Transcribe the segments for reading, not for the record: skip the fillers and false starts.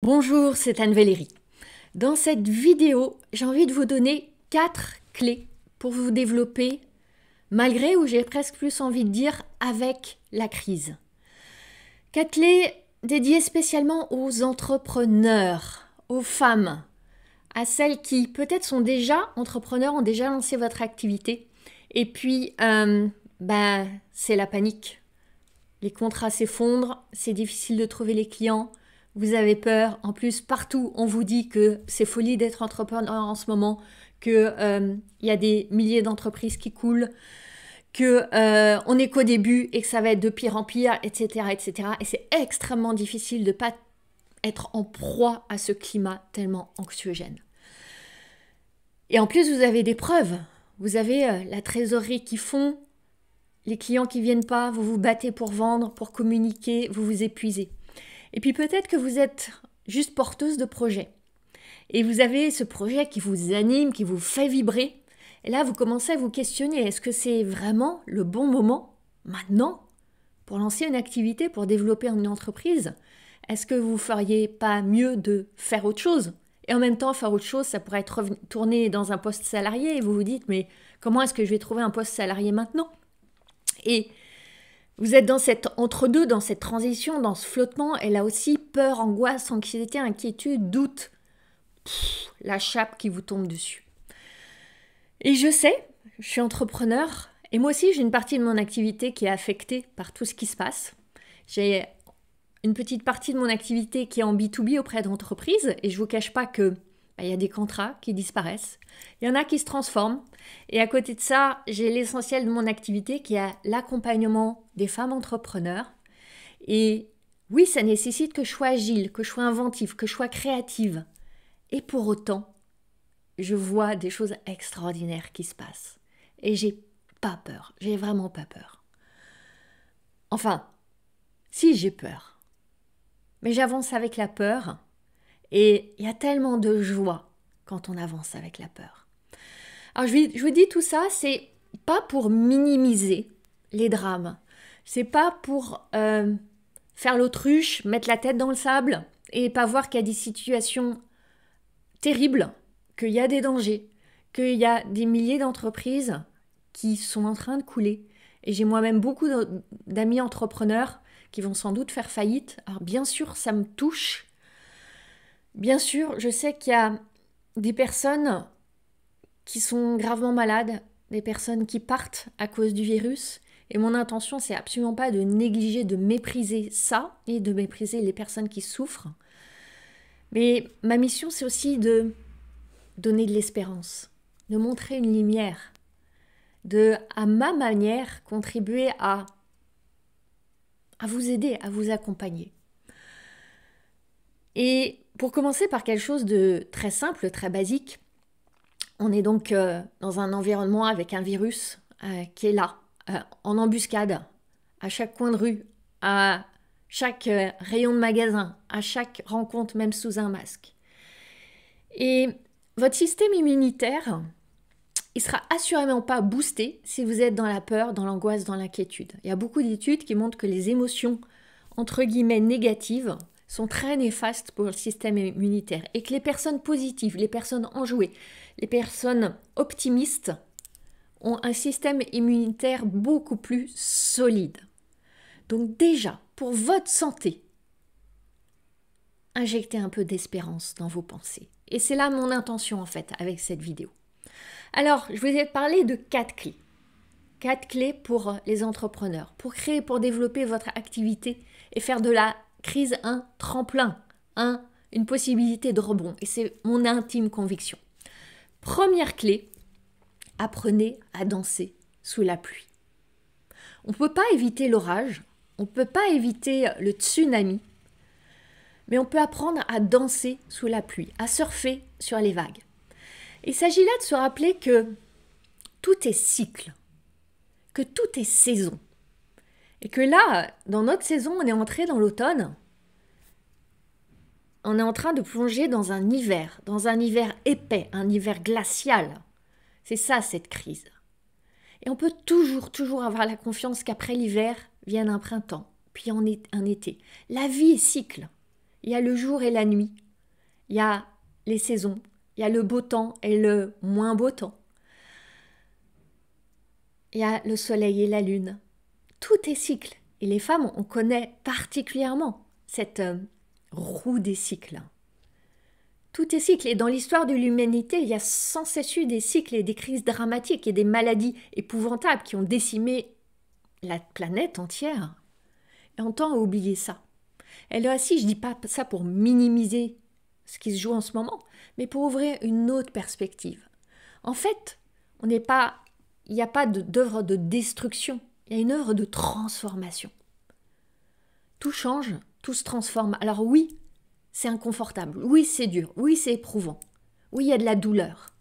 Bonjour, c'est Anne-Valérie. Dans cette vidéo, j'ai envie de vous donner 4 clés pour vous développer, malgré ou j'ai presque plus envie de dire avec la crise. 4 clés dédiées spécialement aux entrepreneurs, aux femmes, à celles qui peut-être sont déjà entrepreneurs, ont déjà lancé votre activité. Et puis, c'est la panique. Les contrats s'effondrent, c'est difficile de trouver les clients. Vous avez peur. En plus, partout, on vous dit que c'est folie d'être entrepreneur en ce moment, qu'il y a des milliers d'entreprises qui coulent, qu'on n'est qu'au début et que ça va être de pire en pire, etc. etc. Et c'est extrêmement difficile de ne pas être en proie à ce climat tellement anxiogène. Et en plus, vous avez des preuves. Vous avez la trésorerie qui fond, les clients qui ne viennent pas, vous vous battez pour vendre, pour communiquer, vous vous épuisez. Et puis peut-être que vous êtes juste porteuse de projet. Et vous avez ce projet qui vous anime, qui vous fait vibrer. Et là, vous commencez à vous questionner, est-ce que c'est vraiment le bon moment, maintenant, pour lancer une activité, pour développer une entreprise? Est-ce que vous feriez pas mieux de faire autre chose? Et en même temps, faire autre chose, ça pourrait être tourner dans un poste salarié. Et vous vous dites, mais comment est-ce que je vais trouver un poste salarié maintenant? Et vous êtes dans cet entre-deux, dans cette transition, dans ce flottement, et là aussi, peur, angoisse, anxiété, inquiétude, doute. La chape qui vous tombe dessus. Et je sais, je suis entrepreneur, et moi aussi, j'ai une partie de mon activité qui est affectée par tout ce qui se passe. J'ai une petite partie de mon activité qui est en B2B auprès d'entreprises, et je ne vous cache pas que il y a des contrats qui disparaissent, il y en a qui se transforment, et à côté de ça, j'ai l'essentiel de mon activité qui est l'accompagnement des femmes entrepreneurs. Et oui, ça nécessite que je sois agile, que je sois inventive, que je sois créative. Et pour autant, je vois des choses extraordinaires qui se passent. Et j'ai pas peur, j'ai vraiment pas peur. Enfin, si j'ai peur, mais j'avance avec la peur. Et il y a tellement de joie quand on avance avec la peur. Alors je vous dis tout ça, c'est pas pour minimiser les drames. C'est pas pour faire l'autruche, mettre la tête dans le sable et pas voir qu'il y a des situations terribles, qu'il y a des dangers, qu'il y a des milliers d'entreprises qui sont en train de couler. Et j'ai moi-même beaucoup d'amis entrepreneurs qui vont sans doute faire faillite. Alors bien sûr, ça me touche. Bien sûr, je sais qu'il y a des personnes qui sont gravement malades, des personnes qui partent à cause du virus. Et mon intention, c'est absolument pas de négliger, de mépriser ça et de mépriser les personnes qui souffrent. Mais ma mission, c'est aussi de donner de l'espérance, de montrer une lumière, de, à ma manière, contribuer à vous aider, à vous accompagner. Et pour commencer par quelque chose de très simple, très basique, on est donc dans un environnement avec un virus qui est là, en embuscade, à chaque coin de rue, à chaque rayon de magasin, à chaque rencontre, même sous un masque. Et votre système immunitaire, il sera assurément pas boosté si vous êtes dans la peur, dans l'angoisse, dans l'inquiétude. Il y a beaucoup d'études qui montrent que les émotions, entre guillemets, négatives, sont très néfastes pour le système immunitaire et que les personnes positives, les personnes enjouées, les personnes optimistes ont un système immunitaire beaucoup plus solide. Donc déjà, pour votre santé, injectez un peu d'espérance dans vos pensées. Et c'est là mon intention en fait avec cette vidéo. Alors, je vous ai parlé de 4 clés. 4 clés pour les entrepreneurs, pour créer, pour développer votre activité et faire de la crise un tremplin, une possibilité de rebond. Et c'est mon intime conviction. Première clé, apprenez à danser sous la pluie. On ne peut pas éviter l'orage, on ne peut pas éviter le tsunami, mais on peut apprendre à danser sous la pluie, à surfer sur les vagues. Il s'agit là de se rappeler que tout est cycle, que tout est saison. Et que là, dans notre saison, on est entré dans l'automne. On est en train de plonger dans un hiver épais, un hiver glacial. C'est ça, cette crise. Et on peut toujours avoir la confiance qu'après l'hiver vienne un printemps, puis un été. La vie est cycle. Il y a le jour et la nuit. Il y a les saisons. Il y a le beau temps et le moins beau temps. Il y a le soleil et la lune. Tout est cycle. Et les femmes, on connaît particulièrement cette roue des cycles. Tout est cycle. Et dans l'histoire de l'humanité, il y a sans cesse eu des cycles et des crises dramatiques et des maladies épouvantables qui ont décimé la planète entière. Et on tend à oublier ça. Et là aussi, je ne dis pas ça pour minimiser ce qui se joue en ce moment, mais pour ouvrir une autre perspective. En fait, il n'y a pas d'œuvre de destruction, il y a une œuvre de transformation. Tout change, tout se transforme. Alors oui, c'est inconfortable, oui, c'est dur, oui, c'est éprouvant, oui, il y a de la douleur.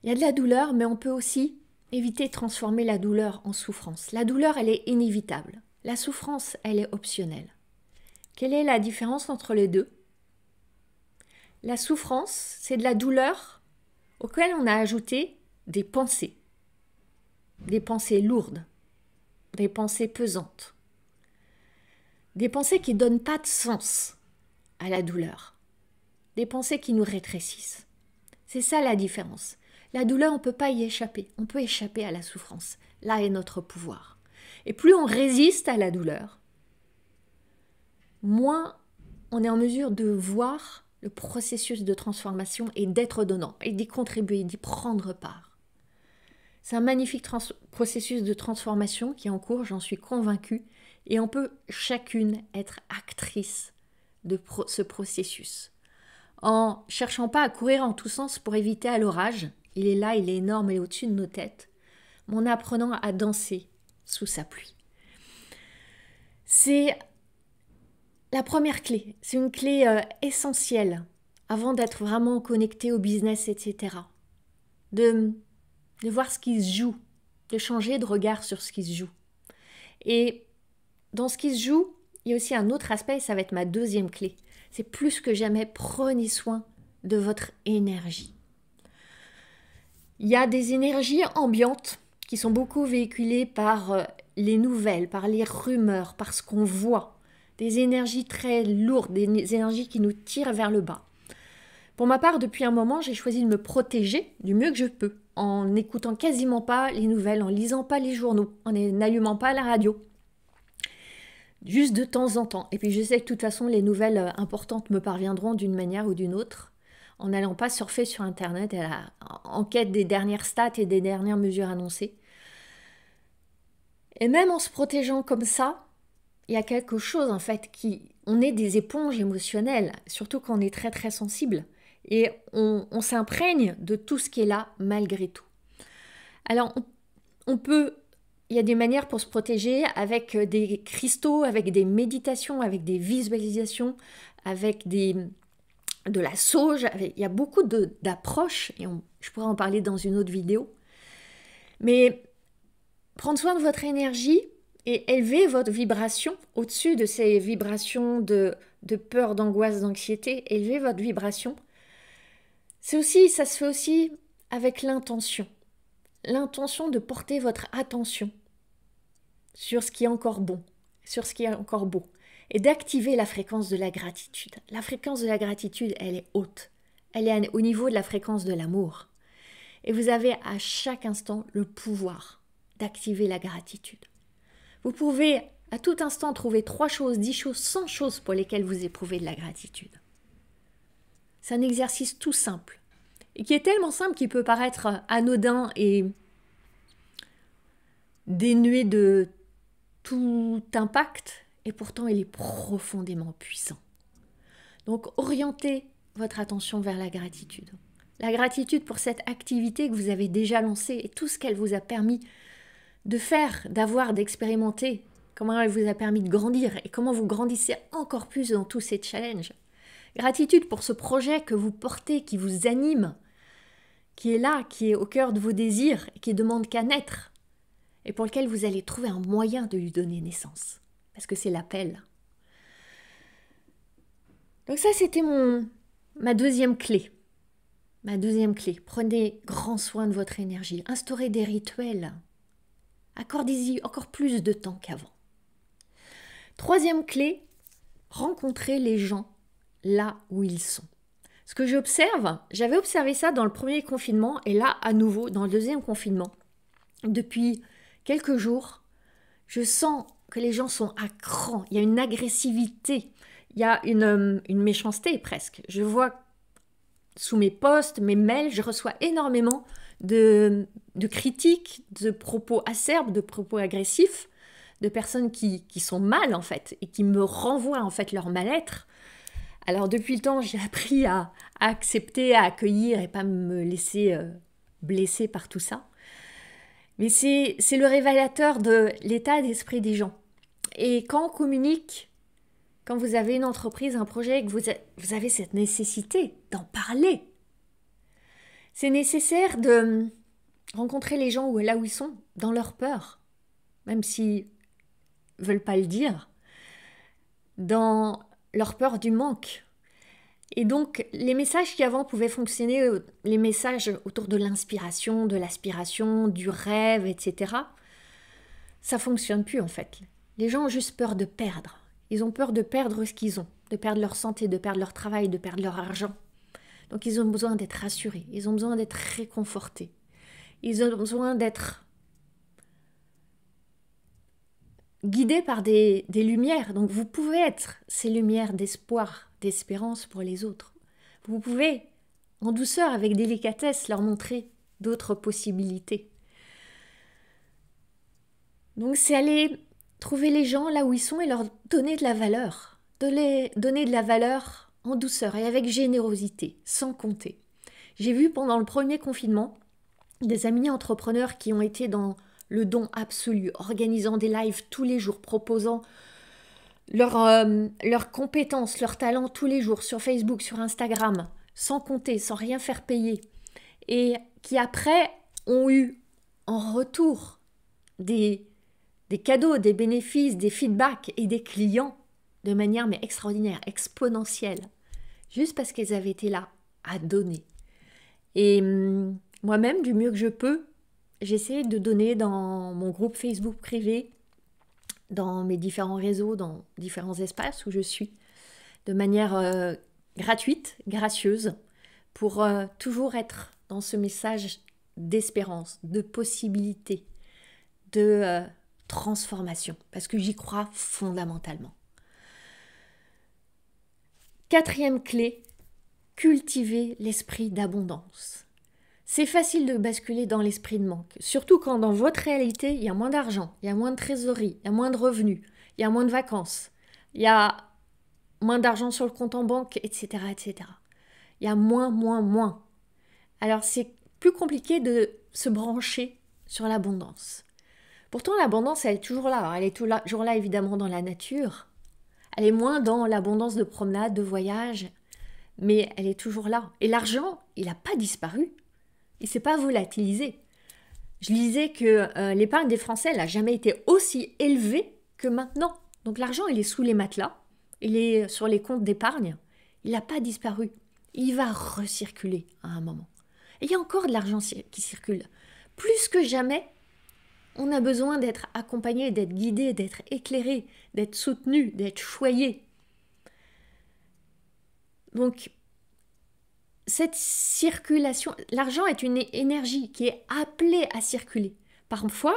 Il y a de la douleur, mais on peut aussi éviter de transformer la douleur en souffrance. La douleur, elle est inévitable. La souffrance, elle est optionnelle. Quelle est la différence entre les deux ? La souffrance, c'est de la douleur auquel on a ajouté des pensées lourdes, des pensées pesantes, des pensées qui ne donnent pas de sens à la douleur, des pensées qui nous rétrécissent. C'est ça la différence. La douleur, on ne peut pas y échapper, on peut échapper à la souffrance. Là est notre pouvoir. Et plus on résiste à la douleur, moins on est en mesure de voir le processus de transformation et d'être donnant, et d'y contribuer, d'y prendre part. C'est un magnifique processus de transformation qui est en cours, j'en suis convaincue, et on peut chacune être actrice de ce processus. En cherchant pas à courir en tous sens pour éviter à l'orage, il est là, il est énorme, il est au-dessus de nos têtes, mais en apprenant à danser sous sa pluie. C'est la première clé, c'est une clé essentielle avant d'être vraiment connecté au business, etc. De voir ce qui se joue, de changer de regard sur ce qui se joue. Et dans ce qui se joue, il y a aussi un autre aspect, et ça va être ma deuxième clé. C'est plus que jamais, prenez soin de votre énergie. Il y a des énergies ambiantes qui sont beaucoup véhiculées par les nouvelles, par les rumeurs, par ce qu'on voit. Des énergies très lourdes, des énergies qui nous tirent vers le bas. Pour ma part, depuis un moment, j'ai choisi de me protéger du mieux que je peux, en n'écoutant quasiment pas les nouvelles, en lisant pas les journaux, en n'allumant pas la radio. Juste de temps en temps. Et puis je sais que de toute façon, les nouvelles importantes me parviendront d'une manière ou d'une autre, en n'allant pas surfer sur Internet en quête des dernières stats et des dernières mesures annoncées. Et même en se protégeant comme ça, il y a quelque chose en fait on est des éponges émotionnelles, surtout quand on est très très sensible. Et on s'imprègne de tout ce qui est là malgré tout. Alors il y a des manières pour se protéger avec des cristaux, avec des méditations, avec des visualisations, avec de la sauge. Il y a beaucoup d'approches, et je pourrais en parler dans une autre vidéo. Mais prendre soin de votre énergie et élever votre vibration au-dessus de ces vibrations de peur, d'angoisse, d'anxiété, élever votre vibration. Ça se fait aussi avec l'intention. L'intention de porter votre attention sur ce qui est encore bon, sur ce qui est encore beau, et d'activer la fréquence de la gratitude. La fréquence de la gratitude, elle est haute. Elle est au niveau de la fréquence de l'amour. Et vous avez à chaque instant le pouvoir d'activer la gratitude. Vous pouvez à tout instant trouver 3 choses, 10 choses, 100 choses pour lesquelles vous éprouvez de la gratitude. C'est un exercice tout simple, et qui est tellement simple qu'il peut paraître anodin et dénué de tout impact, et pourtant il est profondément puissant. Donc orientez votre attention vers la gratitude. La gratitude pour cette activité que vous avez déjà lancée et tout ce qu'elle vous a permis de faire, d'avoir, d'expérimenter, comment elle vous a permis de grandir et comment vous grandissez encore plus dans tous ces challenges. Gratitude pour ce projet que vous portez, qui vous anime, qui est là, qui est au cœur de vos désirs et qui ne demande qu'à naître et pour lequel vous allez trouver un moyen de lui donner naissance parce que c'est l'appel. Donc ça, c'était ma deuxième clé. Ma deuxième clé, prenez grand soin de votre énergie, instaurez des rituels, accordez-y encore plus de temps qu'avant. Troisième clé, rencontrer les gens là où ils sont. Ce que j'observe, j'avais observé ça dans le premier confinement et là à nouveau dans le deuxième confinement. Depuis quelques jours, je sens que les gens sont à cran, il y a une agressivité, il y a une méchanceté presque. Je vois sous mes posts, mes mails, je reçois énormément de critiques, de propos acerbes, de propos agressifs, de personnes qui sont mal en fait et qui me renvoient en fait leur mal-être. Alors depuis le temps, j'ai appris à accepter, à accueillir et pas me laisser blesser par tout ça. Mais c'est le révélateur de l'état d'esprit des gens. Et quand on communique, quand vous avez une entreprise, un projet, que vous avez cette nécessité d'en parler, c'est nécessaire de rencontrer les gens là où ils sont, dans leur peur, même s'ils ne veulent pas le dire, dans leur peur du manque. Et donc, les messages qui avant pouvaient fonctionner, les messages autour de l'inspiration, de l'aspiration, du rêve, etc., ça ne fonctionne plus en fait. Les gens ont juste peur de perdre. Ils ont peur de perdre ce qu'ils ont, de perdre leur santé, de perdre leur travail, de perdre leur argent. Donc, ils ont besoin d'être rassurés, ils ont besoin d'être réconfortés. Ils ont besoin d'être guidés par des lumières. Donc, vous pouvez être ces lumières d'espoir, d'espérance pour les autres. Vous pouvez, en douceur, avec délicatesse, leur montrer d'autres possibilités. Donc, c'est aller trouver les gens là où ils sont et leur donner de la valeur. Donner de la valeur en douceur et avec générosité, sans compter. J'ai vu pendant le premier confinement des amis entrepreneurs qui ont été dans le don absolu, organisant des lives tous les jours, proposant leurs compétences, leurs talents tous les jours sur Facebook, sur Instagram, sans compter, sans rien faire payer. Et qui après ont eu en retour des cadeaux, des bénéfices, des feedbacks et des clients de manière mais extraordinaire, exponentielle. Juste parce qu'ils avaient été là à donner. Et moi-même, du mieux que je peux, j'essaie de donner dans mon groupe Facebook privé, dans mes différents réseaux, dans différents espaces où je suis, de manière gratuite, gracieuse, pour toujours être dans ce message d'espérance, de possibilité, de transformation, parce que j'y crois fondamentalement. Quatrième clé, cultiver l'esprit d'abondance. C'est facile de basculer dans l'esprit de manque, surtout quand dans votre réalité, il y a moins d'argent, il y a moins de trésorerie, il y a moins de revenus, il y a moins de vacances, il y a moins d'argent sur le compte en banque, etc., etc. Il y a moins. Alors c'est plus compliqué de se brancher sur l'abondance. Pourtant l'abondance, elle est toujours là. Elle est toujours là évidemment dans la nature. Elle est moins dans l'abondance de promenades, de voyages, mais elle est toujours là. Et l'argent, il n'a pas disparu. Il ne s'est pas volatilisé. Je lisais que l'épargne des Français n'a jamais été aussi élevée que maintenant. Donc l'argent, il est sous les matelas, il est sur les comptes d'épargne. Il n'a pas disparu. Il va recirculer à un moment. Et il y a encore de l'argent qui circule. Plus que jamais, on a besoin d'être accompagné, d'être guidé, d'être éclairé, d'être soutenu, d'être choyé. Donc, cette circulation, l'argent est une énergie qui est appelée à circuler. Parfois,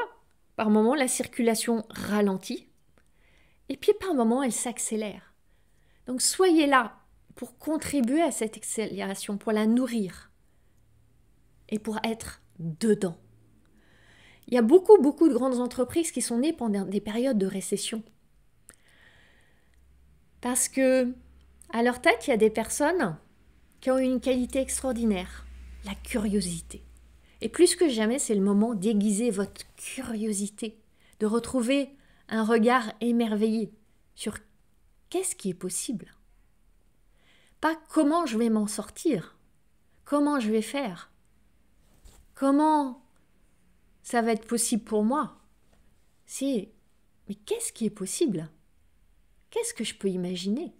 par moments, la circulation ralentit, et puis par moments, elle s'accélère. Donc, soyez là pour contribuer à cette accélération, pour la nourrir, et pour être dedans. Il y a beaucoup de grandes entreprises qui sont nées pendant des périodes de récession. Parce que, à leur tête, il y a des personnes qui ont une qualité extraordinaire, la curiosité. Et plus que jamais, c'est le moment d'aiguiser votre curiosité, de retrouver un regard émerveillé sur qu'est-ce qui est possible. Pas comment je vais m'en sortir, comment je vais faire, comment ça va être possible pour moi. C'est, mais qu'est-ce qui est possible? Qu'est-ce que je peux imaginer?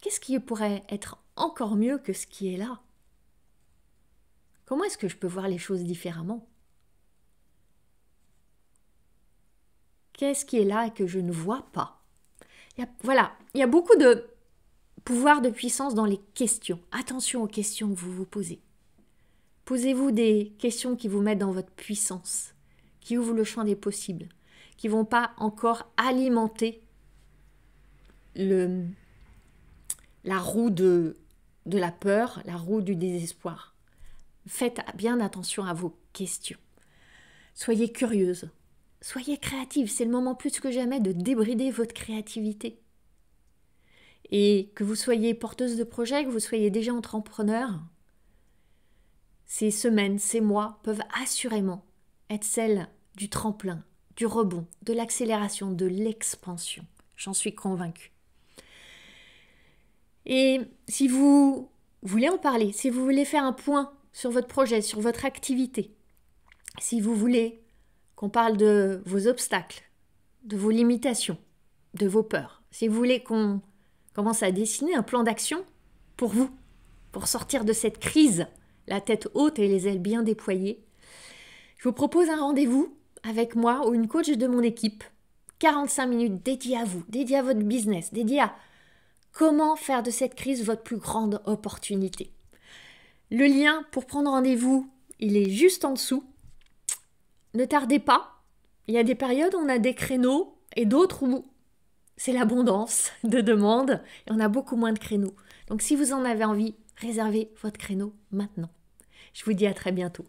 Qu'est-ce qui pourrait être encore mieux que ce qui est là? Comment est-ce que je peux voir les choses différemment? Qu'est-ce qui est là et que je ne vois pas? Voilà, il y a beaucoup de pouvoir, de puissance dans les questions. Attention aux questions que vous vous posez. Posez-vous des questions qui vous mettent dans votre puissance, qui ouvrent le champ des possibles, qui ne vont pas encore alimenter la roue de la peur, la roue du désespoir. Faites bien attention à vos questions. Soyez curieuse, soyez créative. C'est le moment plus que jamais de débrider votre créativité. Et que vous soyez porteuse de projet, que vous soyez déjà entrepreneur, ces semaines, ces mois peuvent assurément être celles du tremplin, du rebond, de l'accélération, de l'expansion. J'en suis convaincue. Et si vous voulez en parler, si vous voulez faire un point sur votre projet, sur votre activité, si vous voulez qu'on parle de vos obstacles, de vos limitations, de vos peurs, si vous voulez qu'on commence à dessiner un plan d'action pour vous, pour sortir de cette crise, la tête haute et les ailes bien déployées, je vous propose un rendez-vous avec moi ou une coach de mon équipe, 45 minutes dédiées à vous, dédiées à votre business, dédiées à comment faire de cette crise votre plus grande opportunité. Le lien pour prendre rendez-vous, il est juste en dessous. Ne tardez pas, il y a des périodes où on a des créneaux et d'autres où c'est l'abondance de demandes et on a beaucoup moins de créneaux. Donc si vous en avez envie, réservez votre créneau maintenant. Je vous dis à très bientôt.